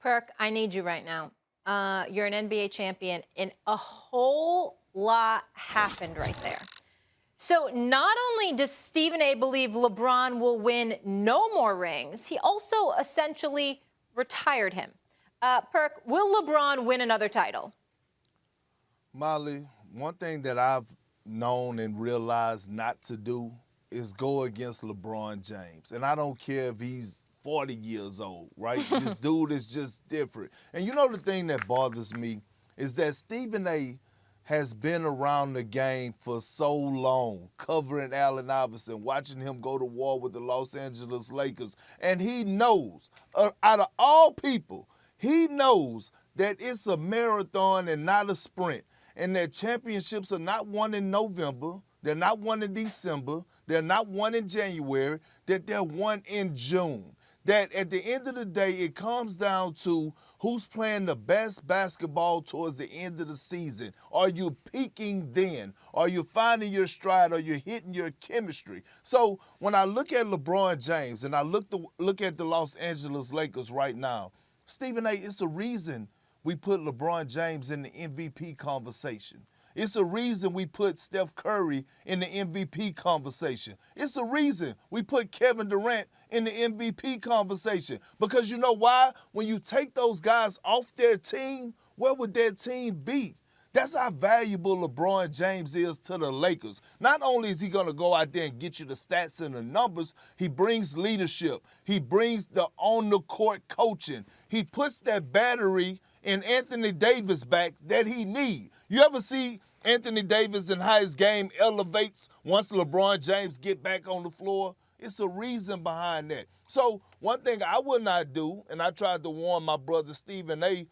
Perk, I need you right now. You're an NBA champion, and a whole lot happened right there. So not only does Stephen A. believe LeBron will win no more rings, he also essentially retired him. Perk, will LeBron win another title? Molly, one thing that I've known and realized not to do is go against LeBron James. And I don't care if he's 40 years old, right? This dude is just different. And you know the thing that bothers me is that Stephen A. has been around the game for so long, covering Allen Iverson, watching him go to war with the Los Angeles Lakers. And he knows, out of all people, he knows that it's a marathon and not a sprint, and that championships are not won in November, they're not won in December, they're not won in January, that they're won in June. That at the end of the day, it comes down to who's playing the best basketball towards the end of the season. Are you peaking then? Are you finding your stride? Are you hitting your chemistry? So when I look at LeBron James and I look at the Los Angeles Lakers right now, Stephen A., it's a reason we put LeBron James in the MVP conversation. It's a reason we put Steph Curry in the MVP conversation. It's a reason we put Kevin Durant in the MVP conversation. Because you know why? When you take those guys off their team, where would their team be? That's how valuable LeBron James is to the Lakers. Not only is he going to go out there and get you the stats and the numbers, he brings leadership. He brings the on-the-court coaching. He puts that battery in Anthony Davis back that he needs. You ever see Anthony Davis and how his game elevates once LeBron James get back on the floor? It's a reason behind that. So one thing I will not do, and I tried to warn my brother Stephen A.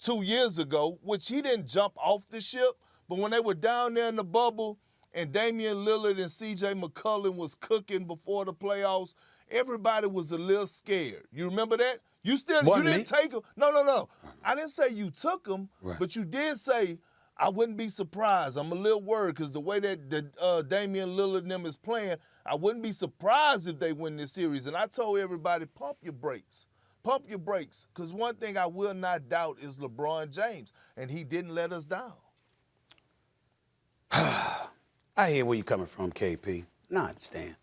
2 years ago, which he didn't jump off the ship, but when they were down there in the bubble and Damian Lillard and C.J. McCollum was cooking before the playoffs, everybody was a little scared. You remember that? You didn't take them. No. I didn't say you took them, right. But you did say, I wouldn't be surprised. I'm a little worried because the way that Damian Lillard and them is playing, I wouldn't be surprised if they win this series. And I told everybody, pump your brakes. Pump your brakes, because one thing I will not doubt is LeBron James, and he didn't let us down. I hear where you're coming from, KP. No, I understand.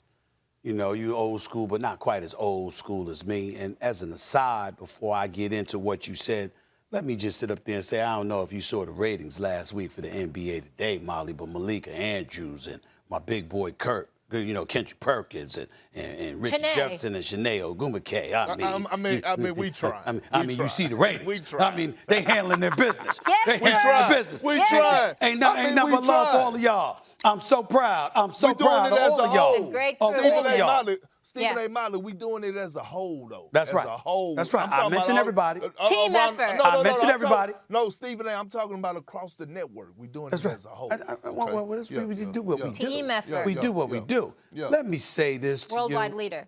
You know, you old school, but not quite as old school as me. And as an aside, before I get into what you said, let me just sit up there and say, I don't know if you saw the ratings last week for the NBA Today, Molly, but Malika Andrews and my big boy Kurt, you know, Kendrick Perkins and Richard Jefferson and Shanae Ogumake. I mean, we try. I mean, you see the ratings. We try. I mean, they handling their business. Yes, they handling their business. We try. Ain't nothing but love for all of y'all. I'm so proud. I'm so proud of all of y'all. Stephen A. Molly, we doing it as a whole, though. That's right. As a whole. That's right. I mentioned everybody. Team effort. I mentioned everybody. No, Stephen A., I'm talking about across the network. We doing it as a whole. We do what we do. Team effort. We do what we do. Let me say this to you. Worldwide leader.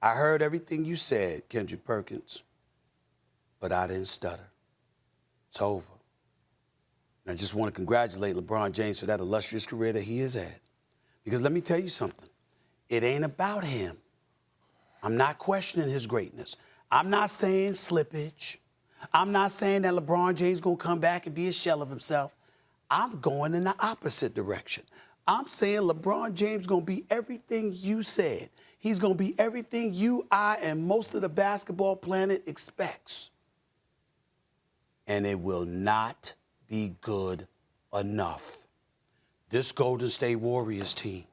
I heard everything you said, Kendrick Perkins, but I didn't stutter. It's over. And I just want to congratulate LeBron James for that illustrious career that he has had. Because let me tell you something. It ain't about him. I'm not questioning his greatness. I'm not saying slippage. I'm not saying that LeBron James going to come back and be a shell of himself. I'm going in the opposite direction. I'm saying LeBron James going to be everything you said. He's going to be everything you, I, and most of the basketball planet expects. And it will not be good enough. This Golden State Warriors team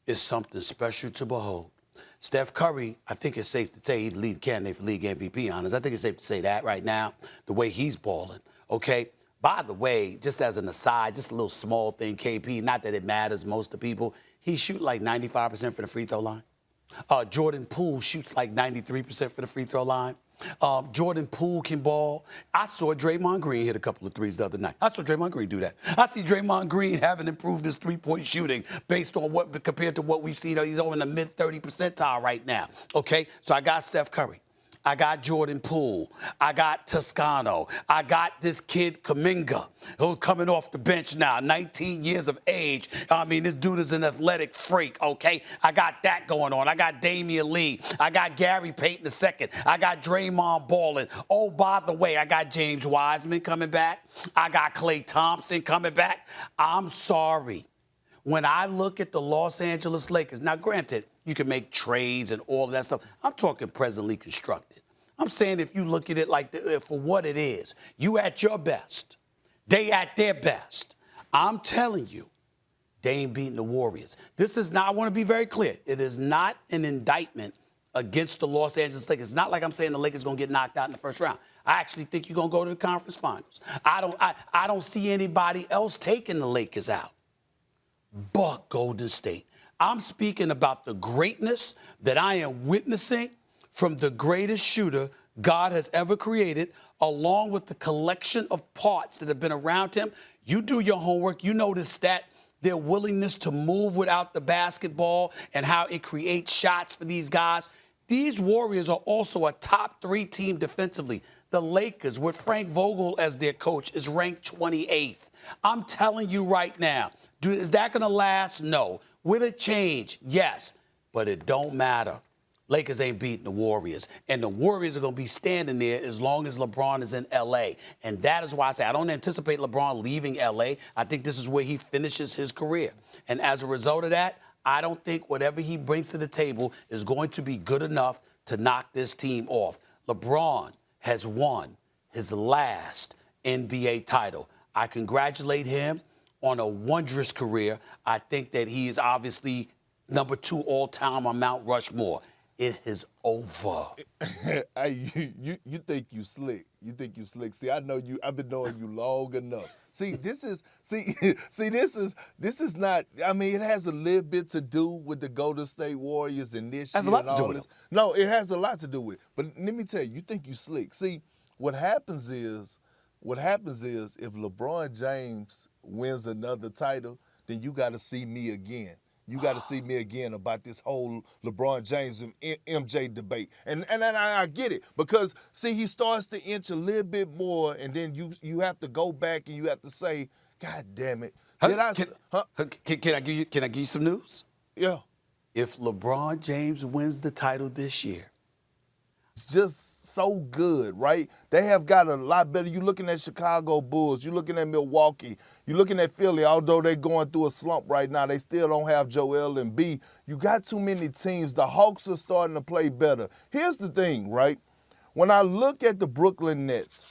is something special to behold. Steph Curry, I think it's safe to say he's the lead candidate for league MVP, honest. I think it's safe to say that right now, the way he's balling, okay? By the way, just as an aside, just a little small thing, KP, not that it matters most to people, he shoots like 95% for the free throw line. Jordan Poole shoots like 93% for the free throw line. Jordan Poole can ball. I saw Draymond Green hit a couple of threes the other night. I saw Draymond Green do that. I see Draymond Green having improved his three-point shooting based on compared to what we've seen. He's over in the mid-30 percentile right now. Okay, so I got Steph Curry. I got Jordan Poole. I got Toscano. I got this kid Kuminga, who's coming off the bench now, 19 years of age. I mean, this dude is an athletic freak, okay? I got that going on. I got Damian Lee. I got Gary Payton II. I got Draymond Ballin. Oh, by the way, I got James Wiseman coming back. I got Klay Thompson coming back. I'm sorry. When I look at the Los Angeles Lakers, now granted, you can make trades and all of that stuff. I'm talking presently constructed. I'm saying if you look at it like for what it is, you at your best, they at their best. I'm telling you, they ain't beating the Warriors. This is not, I want to be very clear, it is not an indictment against the Los Angeles Lakers. It's not like I'm saying the Lakers going to get knocked out in the first round. I actually think you're going to go to the conference finals. I don't see anybody else taking the Lakers out but Golden State. I'm speaking about the greatness that I am witnessing from the greatest shooter God has ever created, along with the collection of parts that have been around him. You do your homework. You notice that their willingness to move without the basketball and how it creates shots for these guys. These Warriors are also a top 3 team defensively. The Lakers, with Frank Vogel as their coach, is ranked 28th. I'm telling you right now, is that going to last? No. Will it change? Yes. But it don't matter. Lakers ain't beating the Warriors. And the Warriors are going to be standing there as long as LeBron is in L.A. And that is why I say I don't anticipate LeBron leaving L.A. I think this is where he finishes his career. And as a result of that, I don't think whatever he brings to the table is going to be good enough to knock this team off. LeBron has won his last NBA title. I congratulate him on a wondrous career. I think that he is obviously number 2 all-time on Mount Rushmore. It is over. Hey, you think you slick. You think you slick. See, I know you. I've been knowing you long enough. See, this is not. I mean, it has a little bit to do with the Golden State Warriors and this. Has a lot to do with it. No, it has a lot to do with it. But let me tell you, you think you slick. See, what happens is if LeBron James wins another title, then you got to see me again. You got to see me again about this whole LeBron James and MJ debate. And I get it because, see, he starts to inch a little bit more, and then you have to go back and you have to say, God damn it. Can I give you some news? Yeah. If LeBron James wins the title this year, it's just so good, right? They have got a lot better. You're looking at Chicago Bulls. You're looking at Milwaukee. You're looking at Philly. Although they're going through a slump right now, they still don't have Joel Embiid. You got too many teams. The Hawks are starting to play better. Here's the thing, right? When I look at the Brooklyn Nets,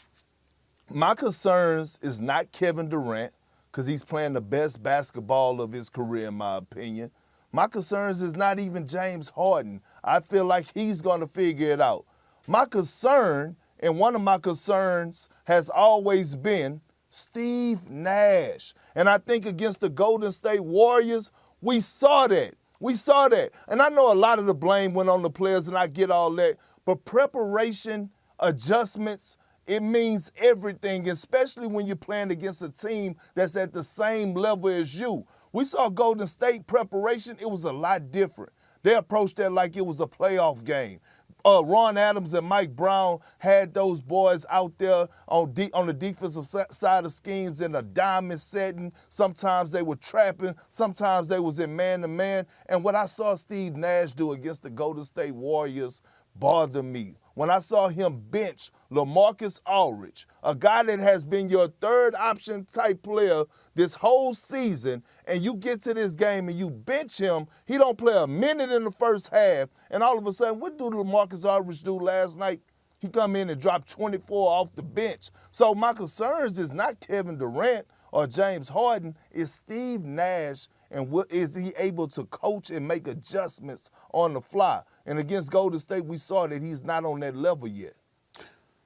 my concerns is not Kevin Durant, because he's playing the best basketball of his career, in my opinion. My concerns is not even James Harden. I feel like he's going to figure it out. My concern, and one of my concerns has always been Steve Nash. And I think against the Golden State Warriors, we saw that. We saw that. And I know a lot of the blame went on the players, and I get all that. But preparation, adjustments, it means everything, especially when you're playing against a team that's at the same level as you. We saw Golden State preparation. It was a lot different. They approached that like it was a playoff game. Ron Adams and Mike Brown had those boys out there on the defensive side of schemes in a diamond setting. Sometimes they were trapping. Sometimes they was in man-to-man. And what I saw Steve Nash do against the Golden State Warriors bothered me. When I saw him bench LaMarcus Aldridge, a guy that has been your third option type player this whole season, and you get to this game and you bench him, he don't play a minute in the first half, and all of a sudden, what did LaMarcus Aldridge do last night? He come in and dropped 24 off the bench. So my concerns is not Kevin Durant or James Harden, it's Steve Nash, and is he able to coach and make adjustments on the fly? And against Golden State, we saw that he's not on that level yet.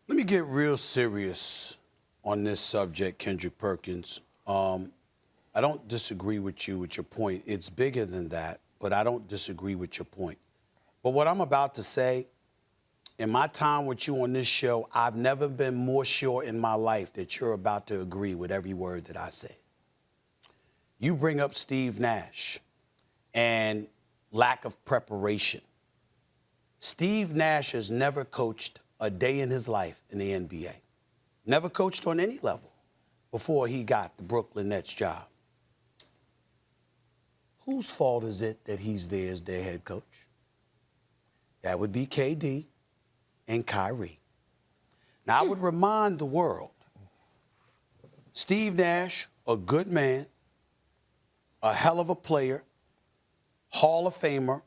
Let me get real serious on this subject, Kendrick Perkins. I don't disagree with you with your point. It's bigger than that, but I don't disagree with your point. But what I'm about to say, in my time with you on this show, I've never been more sure in my life that you're about to agree with every word that I say. You bring up Steve Nash and lack of preparation. Steve Nash has never coached a day in his life in the NBA. Never coached on any level before he got the Brooklyn Nets job. Whose fault is it that he's there as their head coach? That would be KD and Kyrie. Now, I would remind the world, Steve Nash, a good man, a hell of a player, Hall of Famer,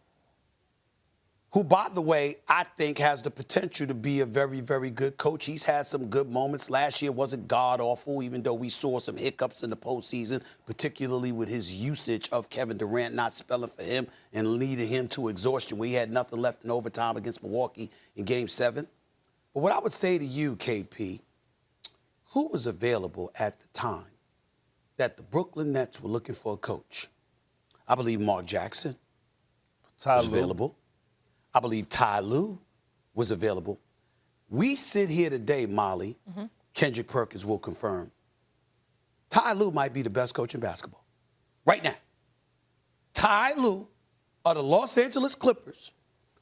who, by the way, I think has the potential to be a very, very good coach. He's had some good moments. Last year wasn't god-awful, even though we saw some hiccups in the postseason, particularly with his usage of Kevin Durant not spelling for him and leading him to exhaustion, where he had nothing left in overtime against Milwaukee in Game 7. But what I would say to you, KP, who was available at the time that the Brooklyn Nets were looking for a coach? I believe Mark Jackson was available. I believe Ty Lue was available. We sit here today, Molly, Kendrick Perkins will confirm, Ty Lue might be the best coach in basketball right now. Ty Lue of the Los Angeles Clippers,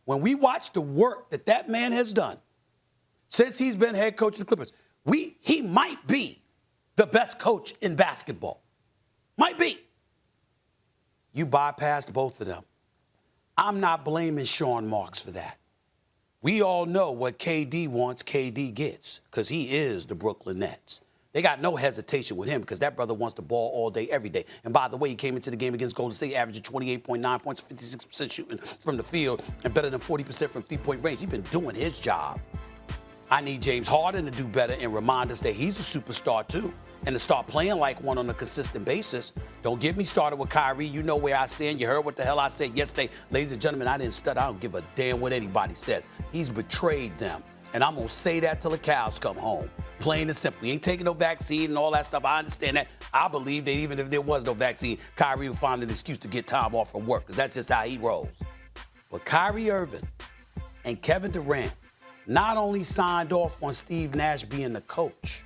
when we watch the work that that man has done since he's been head coach of the Clippers, he might be the best coach in basketball. Might be. You bypassed both of them. I'm not blaming Sean Marks for that. We all know what KD wants, KD gets, because he is the Brooklyn Nets. They got no hesitation with him because that brother wants the ball all day, every day. And by the way, he came into the game against Golden State averaging 28.9 points, 56% shooting from the field, and better than 40% from three-point range. He's been doing his job. I need James Harden to do better and remind us that he's a superstar too, and to start playing like one on a consistent basis. Don't get me started with Kyrie. You know where I stand. You heard what the hell I said yesterday. Ladies and gentlemen, I didn't stutter. I don't give a damn what anybody says. He's betrayed them. And I'm going to say that till the cows come home. Plain and simple. He ain't taking no vaccine and all that stuff. I understand that. I believe that even if there was no vaccine, Kyrie would find an excuse to get time off from work, because that's just how he rolls. But Kyrie Irving and Kevin Durant not only signed off on Steve Nash being the coach,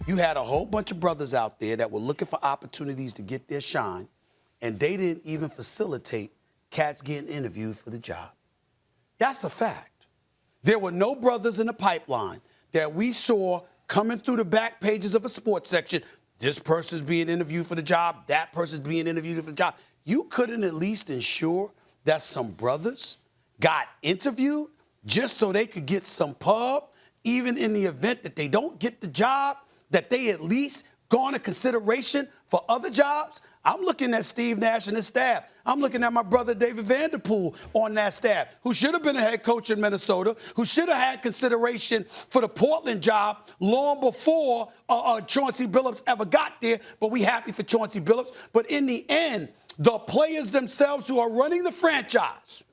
you had a whole bunch of brothers out there that were looking for opportunities to get their shine, and they didn't even facilitate cats getting interviewed for the job. That's a fact. There were no brothers in the pipeline that we saw coming through the back pages of a sports section. This person's being interviewed for the job. That person's being interviewed for the job. You couldn't at least ensure that some brothers got interviewed just so they could get some pub, even in the event that they don't get the job, that they at least garner consideration for other jobs? I'm looking at Steve Nash and his staff. I'm looking at my brother David Vanderpool on that staff, who should have been a head coach in Minnesota, who should have had consideration for the Portland job long before Chauncey Billups ever got there. But we happy for Chauncey Billups. But in the end, the players themselves who are running the franchise